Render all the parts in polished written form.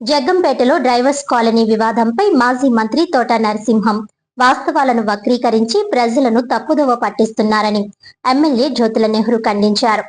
జగ్గంపేటలో drivers colony వివాదంపై మాజీ మంత్రి తోట నరసింహం వాస్తవాలను వక్రీకరించి ప్రజలను తప్పుదోవ పట్టిస్తున్నారని ఎమ్మెల్యే జ్యోతుల నెహ్రూ ఖండించారు.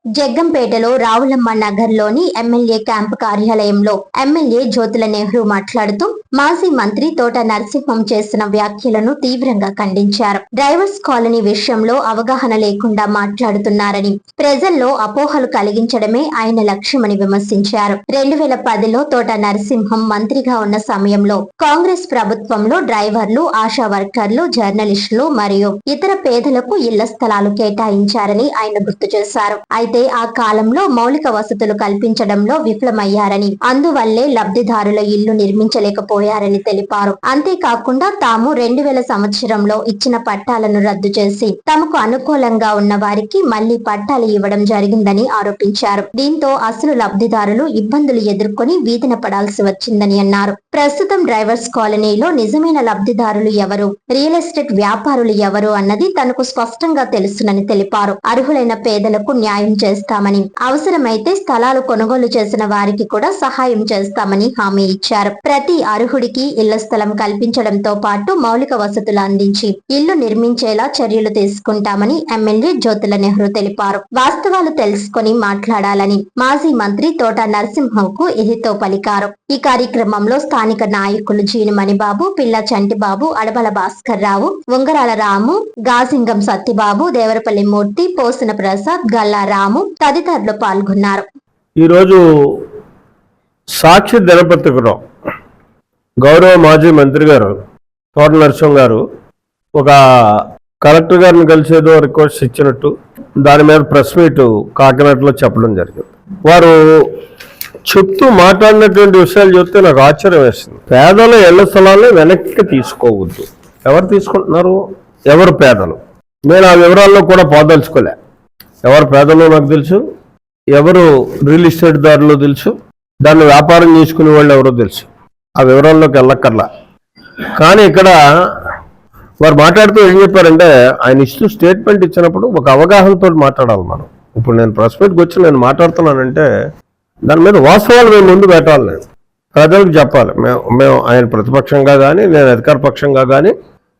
జగ్గంపేటలో రావులమ్మ నగర్లోని ఎమ్మెల్యే క్యాంపు కార్యాలయంలో ఎమ్మెల్యే జ్యోతుల నెహ్రూ మాట్లాడుతూ మాజీ మంత్రి తోట నరసింహం చేసిన వ్యాఖ్యలను తీవ్రంగా ఖండించారు. డ్రైవర్స్ కాలనీ విషయంలో అవగాహన లేకుండా మాట్లాడుతున్నారని, ప్రజల్లో అపోహలు కలిగించడమే ఆయన లక్ష్యమని విమర్శించారు. 2010లో తోట నరసింహం మంత్రిగా ఉన్న సమయంలో కాంగ్రెస్ ప్రభుత్వంలో డ్రైవర్లు, ఆశా వర్కర్లు, జర్నలిస్టులు మరియు ఇతర పేదలకు ఇళ్ల స్థలాలు కేటాయించారని ఆయన గుర్తు చేశారు. అయితే ఆ కాలంలో మౌలిక వసతులు కల్పించడంలో విఫలమయ్యారని, అందువల్లే లబ్ధిదారుల ఇల్లు నిర్మించలేకపోయారని తెలిపారు. అంతేకాకుండా తాము 2000 సంవత్సరంలో ఇచ్చిన పట్టాలను రద్దు చేసి తమకు అనుకూలంగా ఉన్న వారికి మళ్లీ పట్టాలు ఇవ్వడం జరిగిందని ఆరోపించారు. దీంతో అసలు లబ్ధిదారులు ఇబ్బందులు ఎదుర్కొని వీధిన పడాల్సి వచ్చిందని అన్నారు. ప్రస్తుతం డ్రైవర్స్ కాలనీలో నిజమైన లబ్ధిదారులు ఎవరు, రియల్ ఎస్టేట్ వ్యాపారులు ఎవరు అన్నది తనకు స్పష్టంగా తెలుసునని తెలిపారు. అర్హులైన పేదలకు న్యాయం చేస్తామని, అవసరమైతే స్థలాలు కొనుగోలు చేసిన వారికి కూడా సహాయం చేస్తామని హామీ ఇచ్చారు. ప్రతి అర్హుడికి ఇళ్ల స్థలం కల్పించడంతో పాటు మౌలిక వసతులు అందించి ఇల్లు నిర్మించేలా చర్యలు తీసుకుంటామని ఎమ్మెల్యే జ్యోతుల నెహ్రూ తెలిపారు. వాస్తవాలు తెలుసుకుని మాట్లాడాలని మాజీ మంత్రి తోట నరసింహంకు ఎహితో పలికారు. ఈ కార్యక్రమంలో స్థానిక నాయకులు జీనుమణిబాబు, పిల్ల చంటిబాబు, అడబల భాస్కర్ రావు, ఉంగరాల రాము, గాసింగం సత్యబాబు, దేవరపల్లి మూర్తి, పోసిన ప్రసాద్, గల్లా రాము తదితరులు పాల్గొన్నారు. ఈరోజు సాక్షి దినపత్రికలో గౌరవ మాజీ మంత్రి గారు తోట నరసింహం గారు ఒక కలెక్టర్ గారిని కలిసేదో రిక్వెస్ట్ ఇచ్చినట్టు దాని మీద ప్రెస్ మీట్ కాకినాడలో చెప్పడం జరిగింది. వారు చెప్తూ మాట్లాడినటువంటి విషయాలు చెప్తే నాకు ఆశ్చర్యం వేసింది. పేదల ఇళ్ల స్థలాన్ని వెనక్కి తీసుకోవద్దు. ఎవరు తీసుకుంటున్నారు, ఎవరు పేదలు? నేను ఆ వివరాల్లో కూడా పోదలుచుకోలే. ఎవరు పేదలు నాకు తెలుసు, ఎవరు రియల్ ఎస్టేట్ దారులు తెలుసు, దాన్ని వ్యాపారం చేసుకునే వాళ్ళు ఎవరో తెలుసు. ఆ వివరాల్లోకి వెళ్ళక్కర్లా. కానీ ఇక్కడ వారు మాట్లాడుతూ ఏం చెప్పారంటే, ఆయన ఇస్తూ స్టేట్మెంట్ ఇచ్చినప్పుడు ఒక అవగాహనతో మాట్లాడాలి మనం. ఇప్పుడు నేను ప్రెస్ మీట్కి వచ్చి నేను మాట్లాడుతున్నానంటే దాని మీద వాస్తవాలు మేము ముందు పెట్టాలి. నేను ప్రజలకు చెప్పాలి. మేము ఆయన ప్రతిపక్షంగా కానీ నేను అధికార పక్షంగా కానీ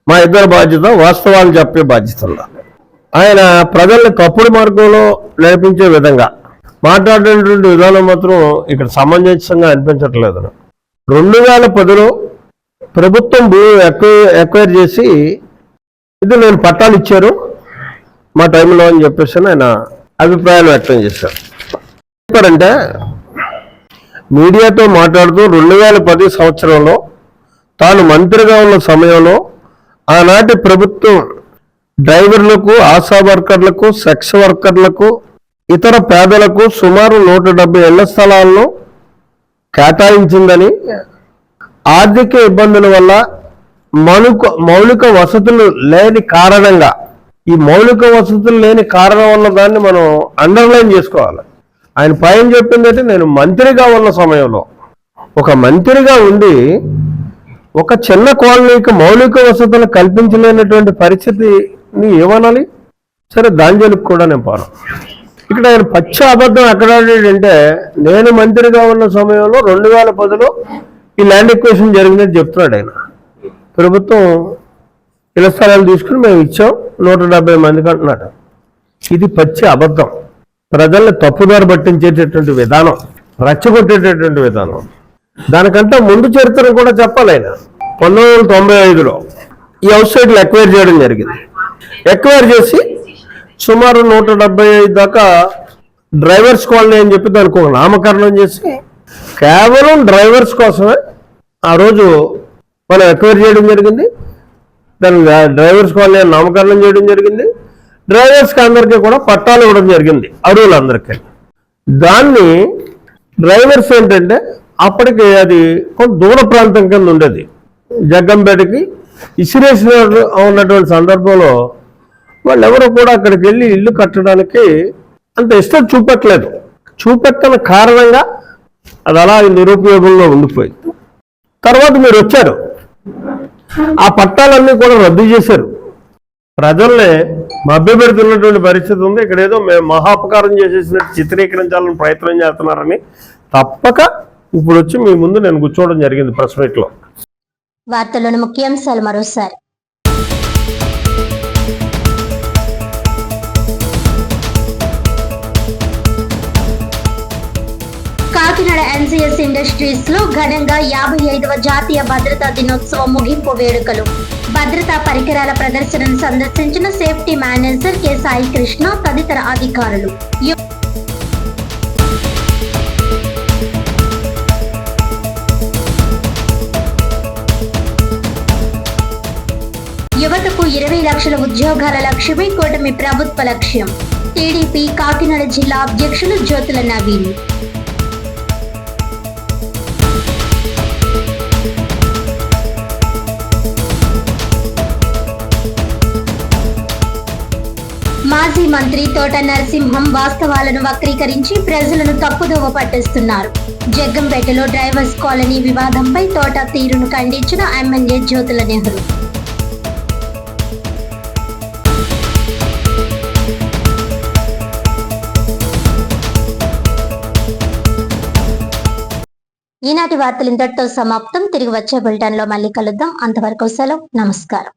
మా ఇద్దరు బాధ్యత వాస్తవాలు చెప్పే బాధ్యత ఉండాలి. ఆయన ప్రజల్ని తప్పుడు మార్గంలో నడిపించే విధంగా మాట్లాడేటువంటి విధానం మాత్రం ఇక్కడ సమంజసంగా అనిపించట్లేదు. 2010లో ప్రభుత్వం భూమి ఎక్వైర్ చేసి ఇది నేను పట్టాలు ఇచ్చారు మా టైంలో అని చెప్పేసి ఆయన అభిప్రాయాలు వ్యక్తం చేశారు. చెప్పారంటే మీడియాతో మాట్లాడుతూ 2010 సంవత్సరంలో తాను మంత్రిగా ఉన్న సమయంలో ఆనాటి ప్రభుత్వం డ్రైవర్లకు, ఆశా వర్కర్లకు, సెక్స్ వర్కర్లకు, ఇతర పేదలకు సుమారు 170 ఇళ్ల స్థలాలను కేటాయించిందని, ఆర్థిక ఇబ్బందుల వల్ల మౌలిక వసతులు లేని కారణంగా, ఈ మౌలిక వసతులు లేని కారణం వల్ల దాన్ని మనం అండర్లైన్ చేసుకోవాలి. ఆయన పైన చెప్పింది అంటే నేను మంత్రిగా ఉన్న సమయంలో, ఒక మంత్రిగా ఉండి ఒక చిన్న కాలనీకి మౌలిక వసతులు కల్పించలేనటువంటి పరిస్థితిని ఏమనాలి? సరే, దాని జోలికి కూడా నేను పోను. ఇక్కడ ఆయన పచ్చ అబద్ధం ఎక్కడ ఆడాడంటే, నేను మంత్రిగా ఉన్న సమయంలో 2010లో ఈ ల్యాండ్ ఎక్విజిషన్ జరిగిందని చెప్తున్నాడు ఆయన. ప్రభుత్వం ఇళ్ల స్థలాలు తీసుకుని మేము ఇచ్చాం 170 మందికి అంటున్నాడు. ఇది పచ్చి అబద్ధం. ప్రజల్ని తప్పుదారి పట్టించేటటువంటి విధానం, రెచ్చగొట్టేటటువంటి విధానం. దానికంటే ముందు చరిత్ర కూడా చెప్పాలి. ఆయన 1995లో ఈ హౌస్ సైట్లు ఎక్వైర్ చేయడం జరిగింది. ఎక్వైర్ చేసి సుమారు 175 దాకా డ్రైవర్స్ కాలనీ అని చెప్పి దానికి ఒక నామకరణం చేసి కేవలం డ్రైవర్స్ కోసమే ఆ రోజు మనం ఎక్వైర్ చేయడం జరిగింది. దాని డ్రైవర్స్ కాలనీ అని నామకరణం చేయడం జరిగింది. డ్రైవర్స్కి అందరికీ కూడా పట్టాలు ఇవ్వడం జరిగింది, అరువులందరికీ. దాన్ని డ్రైవర్స్ ఏంటంటే అప్పటికి అది కొంత దూర ప్రాంతం కింద ఉండేది. జగ్గంపేటకి ఇసిరేసిన ఉన్నటువంటి సందర్భంలో వాళ్ళు ఎవరు కూడా అక్కడికి వెళ్ళి ఇల్లు కట్టడానికి అంత ఇష్టం చూపెట్టలేదు. చూపెట్టని కారణంగా అది అలా నిరుపయోగంలో ఉండిపోయింది. తర్వాత మీరు వచ్చారు, ఆ పట్టాలన్నీ కూడా రద్దు చేశారు. ప్రజల్ని మభ్యపెడుతున్నటువంటి పరిస్థితి ఉంది. ఇక్కడ ఏదో మేము మహాపకారం చేసేసినట్టు చిత్రీకరించాలని ప్రయత్నం చేస్తున్నారని తప్పక ఇప్పుడు వచ్చి మీ ముందు నేను కూర్చోవడం జరిగింది ప్రెస్ మీట్ లో. వార్తల్లోని ముఖ్యాంశాలు మరోసారి. కాకినాడ ఎన్సీఎస్ ఇండస్ట్రీస్ లో ఘనంగా 55వ జాతీయ భద్రతా దినోత్సవ ముగింపు వేడుకలు. భద్రతా పరికరాల ప్రదర్శనను సందర్శించిన safety manager K Sai Krishna తదితర అధికారులు. యువతకు 20 లక్షల ఉద్యోగాల లక్ష్యమే కూటమి ప్రభుత్వ లక్ష్యం. టీడీపీ కాకినాడ జిల్లా అధ్యక్షులు జ్యోతుల నవీన్. మాజీ మంత్రి తోట నరసింహం వాస్తవాలను వక్రీకరించి ప్రజలను తప్పుదోవ పట్టిస్తున్నారు. జగ్గంపేటలో డ్రైవర్స్ కాలనీ వివాదంపై తోట తీరును ఖండించిన ఎమ్మెల్యే జ్యోతుల నెహ్రూ. ఈనాటి వార్తలు ఇంతటితో సమాప్తం. తిరిగి వచ్చే బులెటిన్ లో మళ్ళీ కలుద్దాం. అంతవరకు సెలవు. నమస్కారం.